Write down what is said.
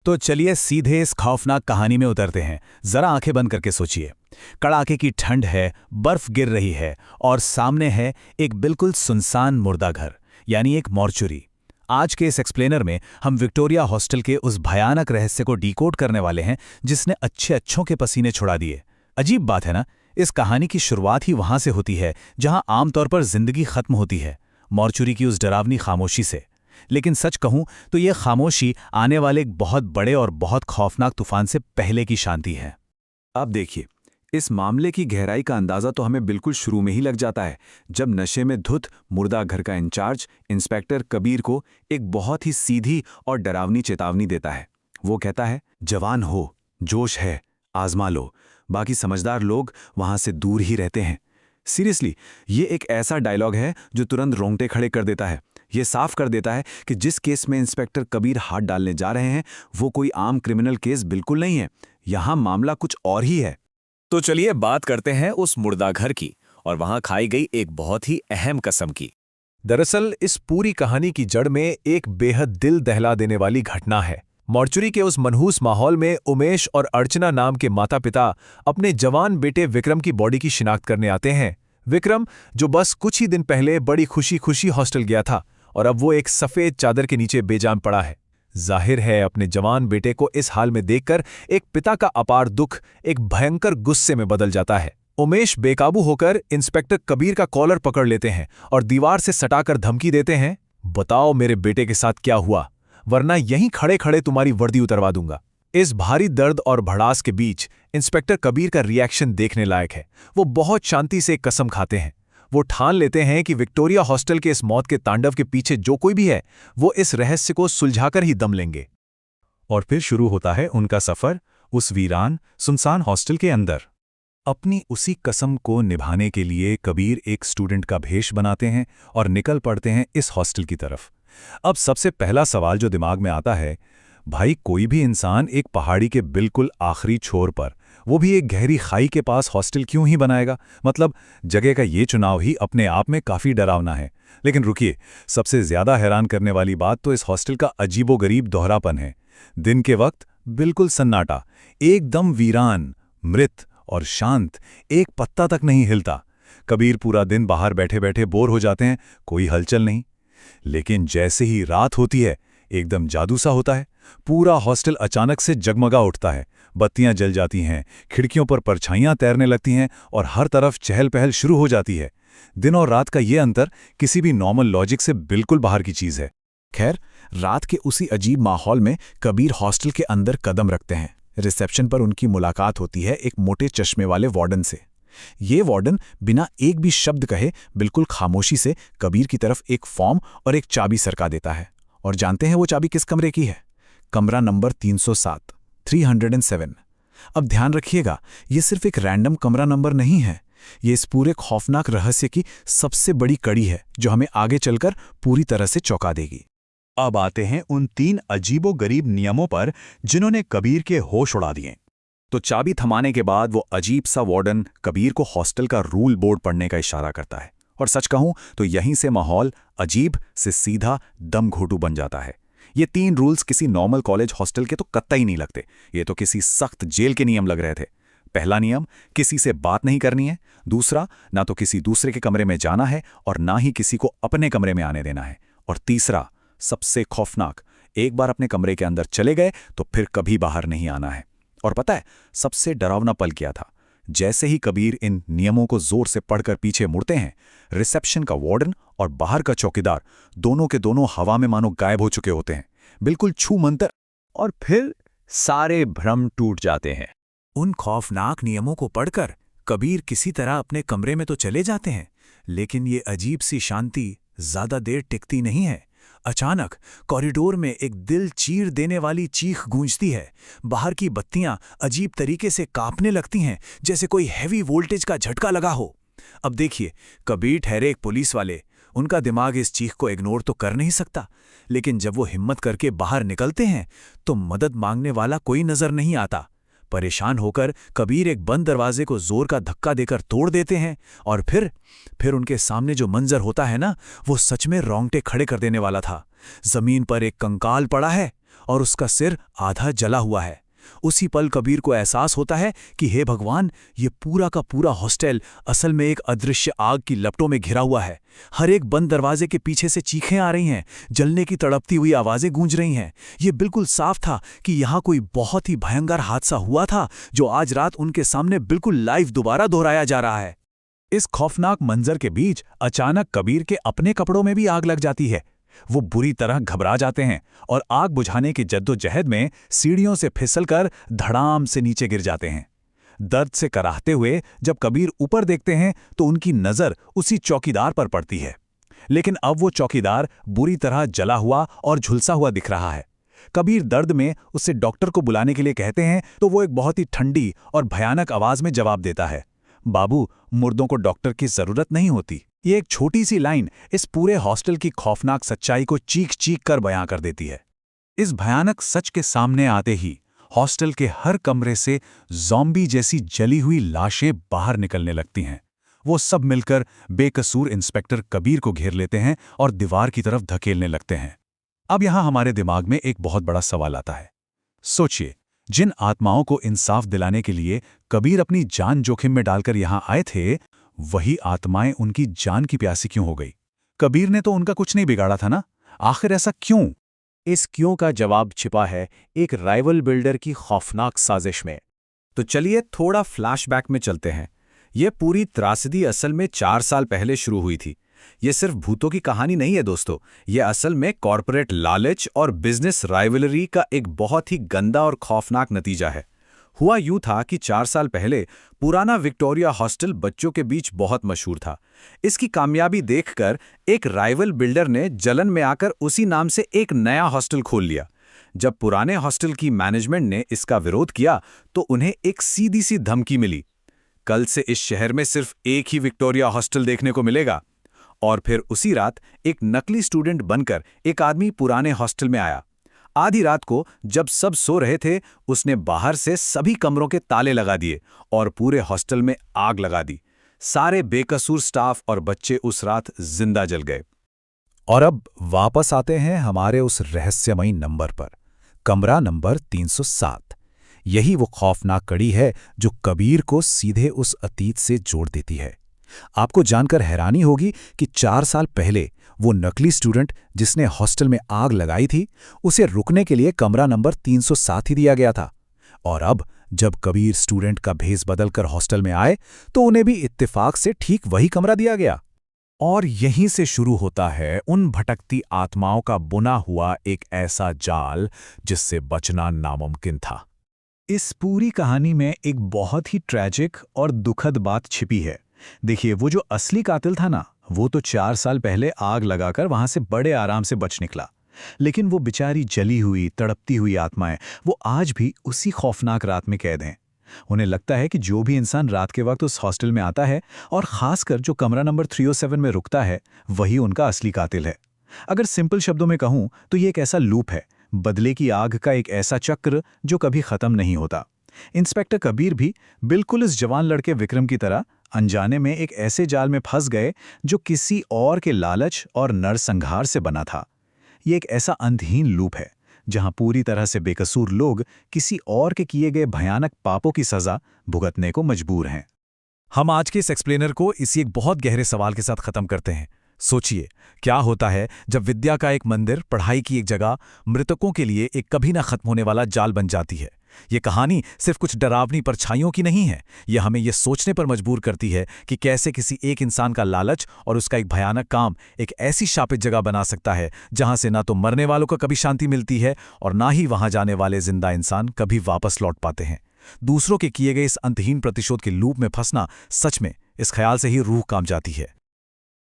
तो चलिए सीधे इस खौफनाक कहानी में उतरते हैं। जरा आंखें बंद करके सोचिए। कड़ाके की ठंड है, बर्फ गिर रही है और सामने है एक बिल्कुल सुनसान मुर्दा घर, यानी एक मॉर्चुरी। आज के इस एक्सप्लेनर में हम विक्टोरिया हॉस्टल के उस भयानक रहस्य को डिकोड करने वाले हैं जिसने अच्छे अच्छों के पसीने छुड़ा दिए। अजीब बात है ना, इस कहानी की शुरुआत ही वहां से होती है जहां आमतौर पर जिंदगी खत्म होती है, मॉर्चुरी की उस डरावनी खामोशी से। लेकिन सच कहूं तो यह खामोशी आने वाले एक बहुत बड़े और बहुत खौफनाक तूफान से पहले की शांति है। अब देखिए, इस मामले की गहराई का अंदाजा तो हमें बिल्कुल शुरू में ही लग जाता है, जब नशे में धुत मुर्दा घर का इंचार्ज इंस्पेक्टर कबीर को एक बहुत ही सीधी और डरावनी चेतावनी देता है। वो कहता है, जवान हो, जोश है, आजमा लो। बाकी समझदार लोग वहां से दूर ही रहते हैं। सीरियसली, ये एक ऐसा डायलॉग है जो तुरंत रोंगटे खड़े कर देता है। ये साफ कर देता है कि जिस केस में इंस्पेक्टर कबीर हाथ डालने जा रहे हैं वो कोई आम क्रिमिनल केस बिल्कुल नहीं है। यहां मामला कुछ और ही है। तो चलिए बात करते हैं उस मुर्दा घर की और वहां खाई गई एक बहुत ही अहम कसम की। दरअसल इस पूरी कहानी की जड़ में एक बेहद दिल दहला देने वाली घटना है। मॉर्चुरी के उस मनहूस माहौल में उमेश और अर्चना नाम के माता-पिता अपने जवान बेटे विक्रम की बॉडी की शिनाख्त करने आते हैं। विक्रम, जो बस कुछ ही दिन पहले बड़ी खुशी खुशी हॉस्टल गया था और अब वो एक सफेद चादर के नीचे बेजान पड़ा है। जाहिर है अपने जवान बेटे को इस हाल में देखकर एक पिता का अपार दुख एक भयंकर गुस्से में बदल जाता है। उमेश बेकाबू होकर इंस्पेक्टर कबीर का कॉलर पकड़ लेते हैं और दीवार से सटाकर धमकी देते हैं, बताओ मेरे बेटे के साथ क्या हुआ, वरना यहीं खड़े खड़े तुम्हारी वर्दी उतरवा दूंगा। इस भारी दर्द और भड़ास के बीच इंस्पेक्टर कबीर का रिएक्शन देखने लायक है। वो बहुत शांति से एक कसम खाते हैं। वो ठान लेते हैं कि विक्टोरिया हॉस्टल के इस मौत के तांडव के पीछे जो कोई भी है वो इस रहस्य को सुलझाकर ही दम लेंगे। और फिर शुरू होता है उनका सफर उस वीरान सुनसान हॉस्टल के अंदर। अपनी उसी कसम को निभाने के लिए कबीर एक स्टूडेंट का भेष बनाते हैं और निकल पड़ते हैं इस हॉस्टल की तरफ। अब सबसे पहला सवाल जो दिमाग में आता है, भाई कोई भी इंसान एक पहाड़ी के बिल्कुल आखिरी छोर पर, वो भी एक गहरी खाई के पास हॉस्टल क्यों ही बनाएगा? मतलब जगह का ये चुनाव ही अपने आप में काफी डरावना है। लेकिन रुकिए, सबसे ज्यादा हैरान करने वाली बात तो इस हॉस्टल का अजीबोगरीब दोहरापन है। दिन के वक्त बिल्कुल सन्नाटा, एकदम वीरान, मृत और शांत, एक पत्ता तक नहीं हिलता। कबीर पूरा दिन बाहर बैठे बैठे बोर हो जाते हैं, कोई हलचल नहीं। लेकिन जैसे ही रात होती है एकदम जादू सा होता है। पूरा हॉस्टल अचानक से जगमगा उठता है, बत्तियां जल जाती हैं, खिड़कियों पर परछाइयां तैरने लगती हैं और हर तरफ चहल पहल शुरू हो जाती है। दिन और रात का ये अंतर किसी भी नॉर्मल लॉजिक से बिल्कुल बाहर की चीज है। खैर, रात के उसी अजीब माहौल में कबीर हॉस्टल के अंदर कदम रखते हैं। रिसेप्शन पर उनकी मुलाकात होती है एक मोटे चश्मे वाले वार्डन से। ये वार्डन बिना एक भी शब्द कहे बिल्कुल खामोशी से कबीर की तरफ एक फॉर्म और एक चाबी सरका देता है। और जानते हैं वो चाबी किस कमरे की है? कमरा नंबर 307, 307। अब ध्यान रखिएगा, ये सिर्फ एक रैंडम कमरा नंबर नहीं है। ये इस पूरे खौफनाक रहस्य की सबसे बड़ी कड़ी है जो हमें आगे चलकर पूरी तरह से चौंका देगी। अब आते हैं उन 3 अजीबोगरीब नियमों पर जिन्होंने कबीर के होश उड़ा दिए। तो चाबी थमाने के बाद वो अजीब सा वार्डन कबीर को हॉस्टल का रूल बोर्ड पढ़ने का इशारा करता है। और सच कहूं तो यहीं से माहौल अजीब से सीधा दम घोटू बन जाता है। ये 3 रूल्स किसी नॉर्मल कॉलेज हॉस्टल के तो कतई नहीं लगते, ये तो किसी सख्त जेल के नियम लग रहे थे। पहला नियम, किसी से बात नहीं करनी है। दूसरा, ना तो किसी दूसरे के कमरे में जाना है और ना ही किसी को अपने कमरे में आने देना है। और तीसरा, सबसे खौफनाक, एक बार अपने कमरे के अंदर चले गए तो फिर कभी बाहर नहीं आना है। और पता है सबसे डरावना पल क्या था? जैसे ही कबीर इन नियमों को जोर से पढ़कर पीछे मुड़ते हैं, रिसेप्शन का वार्डन और बाहर का चौकीदार दोनों के दोनों हवा में मानो गायब हो चुके होते हैं, बिल्कुल छू मंतर। और फिर सारे भ्रम टूट जाते हैं। उन खौफनाक नियमों को पढ़कर कबीर किसी तरह अपने कमरे में तो चले जाते हैं, लेकिन ये अजीब सी शांति ज्यादा देर टिकती नहीं है। अचानक कॉरिडोर में एक दिल चीर देने वाली चीख गूंजती है। बाहर की बत्तियां अजीब तरीके से कांपने लगती हैं, जैसे कोई हैवी वोल्टेज का झटका लगा हो। अब देखिए, कबीर ठहरे एक पुलिस वाले, उनका दिमाग इस चीख को इग्नोर तो कर नहीं सकता। लेकिन जब वो हिम्मत करके बाहर निकलते हैं तो मदद मांगने वाला कोई नजर नहीं आता। परेशान होकर कबीर एक बंद दरवाजे को जोर का धक्का देकर तोड़ देते हैं और फिर उनके सामने जो मंजर होता है ना, वो सच में रोंगटे खड़े कर देने वाला था। जमीन पर एक कंकाल पड़ा है और उसका सिर आधा जला हुआ है। उसी पल कबीर को एहसास होता है कि हे भगवान, ये पूरा का पूरा हॉस्टल असल में एक अदृश्य आग की लपटों में घिरा हुआ है। हर एक बंद दरवाजे के पीछे से चीखें आ रही हैं, जलने की तड़पती हुई आवाजें गूंज रही हैं। ये बिल्कुल साफ था कि यहाँ कोई बहुत ही भयंकर हादसा हुआ था, जो आज रात उनके सामने बिल्कुल लाइव दोबारा दोहराया जा रहा है। इस खौफनाक मंजर के बीच अचानक कबीर के अपने कपड़ों में भी आग लग जाती है। वो बुरी तरह घबरा जाते हैं और आग बुझाने की जद्दोजहद में सीढ़ियों से फिसलकर धड़ाम से नीचे गिर जाते हैं। दर्द से कराहते हुए जब कबीर ऊपर देखते हैं तो उनकी नज़र उसी चौकीदार पर पड़ती है, लेकिन अब वो चौकीदार बुरी तरह जला हुआ और झुलसा हुआ दिख रहा है। कबीर दर्द में उससे डॉक्टर को बुलाने के लिए कहते हैं तो वो एक बहुत ही ठंडी और भयानक आवाज में जवाब देता है, बाबू, मुर्दों को डॉक्टर की जरूरत नहीं होती। ये एक छोटी सी लाइन इस पूरे हॉस्टल की खौफनाक सच्चाई को चीख चीख कर बयां कर देती है। इस भयानक सच के सामने आते ही हॉस्टल के हर कमरे से ज़ॉम्बी जैसी जली हुई लाशें बाहर निकलने लगती हैं। वो सब मिलकर बेकसूर इंस्पेक्टर कबीर को घेर लेते हैं और दीवार की तरफ धकेलने लगते हैं। अब यहां हमारे दिमाग में एक बहुत बड़ा सवाल आता है। सोचिए, जिन आत्माओं को इंसाफ दिलाने के लिए कबीर अपनी जान जोखिम में डालकर यहां आए थे, वही आत्माएं उनकी जान की प्यासी क्यों हो गई? कबीर ने तो उनका कुछ नहीं बिगाड़ा था ना। आखिर ऐसा क्यों? इस क्यों का जवाब छिपा है एक राइवल बिल्डर की खौफनाक साजिश में। तो चलिए थोड़ा फ्लैशबैक में चलते हैं। ये पूरी त्रासदी असल में 4 साल पहले शुरू हुई थी। ये सिर्फ भूतों की कहानी नहीं है दोस्तों, ये असल में कॉर्पोरेट लालच और बिजनेस राइवलरी का एक बहुत ही गंदा और खौफनाक नतीजा है। हुआ यूं था कि 4 साल पहले पुराना विक्टोरिया हॉस्टल बच्चों के बीच बहुत मशहूर था। इसकी कामयाबी देखकर एक राइवल बिल्डर ने जलन में आकर उसी नाम से एक नया हॉस्टल खोल लिया। जब पुराने हॉस्टल की मैनेजमेंट ने इसका विरोध किया तो उन्हें एक सीधी सी धमकी मिली, कल से इस शहर में सिर्फ एक ही विक्टोरिया हॉस्टल देखने को मिलेगा। और फिर उसी रात एक नकली स्टूडेंट बनकर एक आदमी पुराने हॉस्टल में आया। आधी रात को जब सब सो रहे थे, उसने बाहर से सभी कमरों के ताले लगा दिए और पूरे हॉस्टल में आग लगा दी। सारे बेकसूर स्टाफ और बच्चे उस रात जिंदा जल गए। और अब वापस आते हैं हमारे उस रहस्यमयी नंबर पर, कमरा नंबर 307। यही वो खौफनाक कड़ी है जो कबीर को सीधे उस अतीत से जोड़ देती है। आपको जानकर हैरानी होगी कि 4 साल पहले वो नकली स्टूडेंट जिसने हॉस्टल में आग लगाई थी, उसे रुकने के लिए कमरा नंबर 307 ही दिया गया था। और अब जब कबीर स्टूडेंट का भेस बदलकर हॉस्टल में आए तो उन्हें भी इत्तेफाक से ठीक वही कमरा दिया गया। और यहीं से शुरू होता है उन भटकती आत्माओं का बुना हुआ एक ऐसा जाल जिससे बचना नामुमकिन था। इस पूरी कहानी में एक बहुत ही ट्रैजिक और दुखद बात छिपी है। देखिए, वो जो असली कातिल था ना, वो तो 4 साल पहले आग लगाकर वहां से बड़े आराम से बच निकला। लेकिन वो बेचारी जली हुई तड़पती हुई आत्माएं वो आज भी उसी खौफनाक रात में कैद हैं। उन्हें लगता है कि जो भी इंसान रात के वक्त उस हॉस्टल में आता है और खासकर जो कमरा नंबर 307 में रुकता है, वही उनका असली कातिल है। अगर सिंपल शब्दों में कहूं तो ये एक ऐसा लूप है, बदले की आग का एक ऐसा चक्र जो कभी खत्म नहीं होता। इंस्पेक्टर कबीर भी बिल्कुल इस जवान लड़के विक्रम की तरह अनजाने में एक ऐसे जाल में फंस गए जो किसी और के लालच और नरसंहार से बना था। ये एक ऐसा अंतहीन लूप है जहां पूरी तरह से बेकसूर लोग किसी और के किए गए भयानक पापों की सजा भुगतने को मजबूर हैं। हम आज के इस एक्सप्लेनर को इसी एक बहुत गहरे सवाल के साथ खत्म करते हैं। सोचिए, क्या होता है जब विद्या का एक मंदिर, पढ़ाई की एक जगह, मृतकों के लिए एक कभी ना खत्म होने वाला जाल बन जाती है। ये कहानी सिर्फ कुछ डरावनी परछाइयों की नहीं है, यह हमें यह सोचने पर मजबूर करती है कि कैसे किसी एक इंसान का लालच और उसका एक भयानक काम एक ऐसी शापित जगह बना सकता है जहां से ना तो मरने वालों को कभी शांति मिलती है और ना ही वहां जाने वाले जिंदा इंसान कभी वापस लौट पाते हैं। दूसरों के किए गए इस अंतहीन प्रतिशोध के लूप में फंसना सच में इस ख्याल से ही रूह कांप जाती है